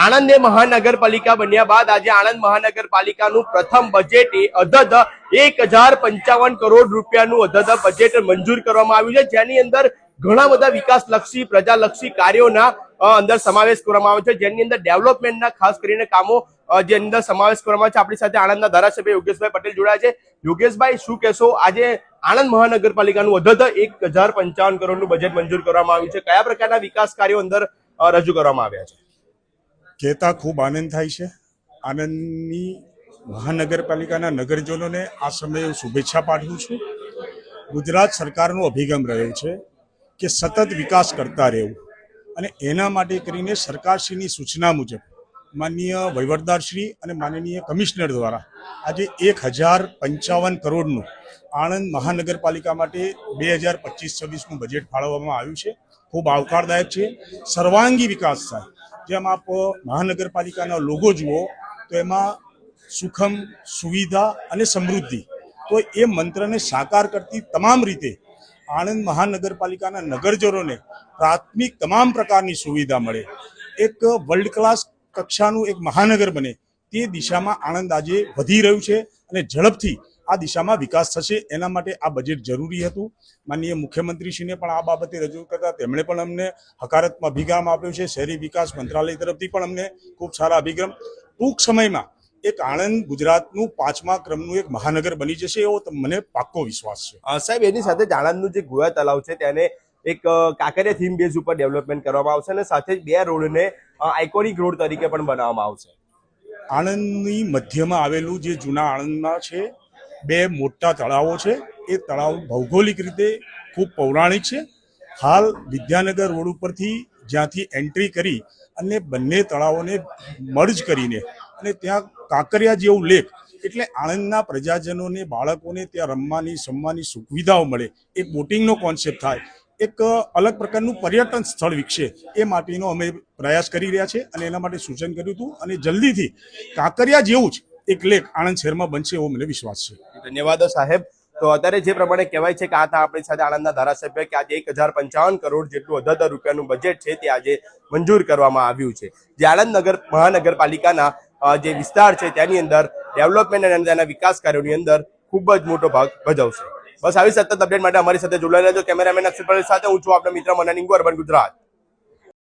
આણંદ મહાનગરપાલિકા બન્યા બાદ આજે આણંદ મહાનગરપાલિકાનું પ્રથમ બજેટ અધધ 1055 કરોડ રૂપિયાનું અધધ બજેટ મંજૂર કરવામાં આવ્યું છે, જેની અંદર ઘણા બધા વિકાસલક્ષી પ્રજાલક્ષી કાર્યોના અંદર સમાવેશ કરવામાં આવ્યો છે, જેની અંદર ડેવલપમેન્ટના ખાસ કરીને કામો જે અંદર સમાવેશ કરવામાં આવે છે। આપણી સાથે આણંદના ધારાસભ્ય યોગેશભાઈ પટેલ જોડાયા છે। યોગેશભાઈ, શું કહેશો? આજે આણંદ મહાનગરપાલિકાનું અધધ 1055 કરોડનું બજેટ મંજૂર કરવામાં આવ્યું છે, કયા પ્રકારના વિકાસ કાર્યો અંદર રજૂ કરવામાં આવ્યા છે? કહેતા ખૂબ આનંદ થાય છે। આણંદની મહાનગરપાલિકાના નગરજનોને આ સમયે શુભેચ્છા પાઠવું છું। ગુજરાત સરકારનો અભિગમ રહ્યો છે કે સતત વિકાસ કરતા રહેવું, અને એના માટે કરીને સરકારશ્રીની સૂચના મુજબ માનનીય વહીવટદારશ્રી અને માનનીય કમિશનર દ્વારા આજે 1055 કરોડનું આણંદ મહાનગરપાલિકા માટે 2025-26નું બજેટ ફાળવવામાં આવ્યું છે। ખૂબ આવકારદાયક છે। સર્વાંગી વિકાસ થાય, જેમ આપ મહાનગરપાલિકાનો લોગો જુઓ તો એમાં સુખમ, સુવિધા અને સમૃદ્ધિ, તો એ મંત્રને સાકાર કરતી તમામ રીતે આણંદ મહાનગરપાલિકાના નગરજનોને પ્રાથમિક તમામ પ્રકારની સુવિધા મળે, એક વર્લ્ડ ક્લાસ કક્ષાનું એક મહાનગર બને, તે દિશામાં આણંદ આજે વધી રહ્યું છે અને ઝડપથી આ દિશામાં વિકાસ થશે। એના માટે આ બજેટ જરૂરી હતું। માનનીય મુખ્યમંત્રીશ્રીને પણ આ બાબતે રજૂ કરતા તેમણે પણ અમને હકારાત્મક અભિગમ આપ્યો છે। શહેરી વિકાસ મંત્રાલય તરફથી પણ અમને ખૂબ સારા અભિગમ। ટૂંક સમયમાં એક આણંદ ગુજરાતનું 5મા ક્રમનું એક મહાનગર બની જશે, એવો મને પાક્કો વિશ્વાસ છે। સાહેબ, એની સાથે જ આણંદનું જે ગોયા તળાવ છે તેને એક કાંકરિયા થીમ બેઝ ઉપર ડેવલપમેન્ટ કરવામાં આવશે અને સાથે જ 2 રોડને આઇકોનિક રોડ તરીકે પણ બનાવવામાં આવશે। આણંદની મધ્યમાં આવેલું જે જૂના આણંદમાં છે 2 મોટા તળાવો છે। એ તળાવ ભૌગોલિક રીતે ખૂબ પૌરાણિક છે। હાલ વિદ્યાનગર રોડ ઉપરથી જ્યાંથી એન્ટ્રી કરી અને બંને તળાવોને મર્જ કરીને અને ત્યાં કાંકરિયા જેવું લેક, એટલે આણંદના પ્રજાજનોને, બાળકોને ત્યાં રમવાની સમવાની સુવિધાઓ મળે, એક બોટિંગનો કોન્સેપ્ટ થાય, એક અલગ પ્રકારનું પર્યટન સ્થળ વિકસે, એ માટેનો અમે પ્રયાસ કરી રહ્યા છે અને એના માટે સૂચન કર્યું હતું, અને જલ્દીથી કાંકરિયા જેવું જ એક લેક આણંદ શહેરમાં બનશે એવો મને વિશ્વાસ છે। ધન્યવાદ સાહેબ। તો અત્યારે જે પ્રમાણે કહેવાય છે કે આ હતા આપણી સાથે આણંદના ધારાસભ્ય કે આજે 1055 કરોડ જેટલું અધધ રૂપિયાનું બજેટ છે તે આજે મંજૂર કરવામાં આવ્યું છે, જે આણંદ મહાનગરપાલિકાના જે વિસ્તાર છે તેની અંદર ડેવલપમેન્ટ અને તેના વિકાસ કાર્યોની અંદર ખૂબ જ મોટો ભાગ ભજવશે। બસ આવી સતત અપડેટ માટે અમારી સાથે જોડાયેલા રહેજો। કેમેરામેન અક્ષર પટેલ સાથે હું છું આપનો મિત્ર મનન ઇંગુ, અર્બન ગુજરાત।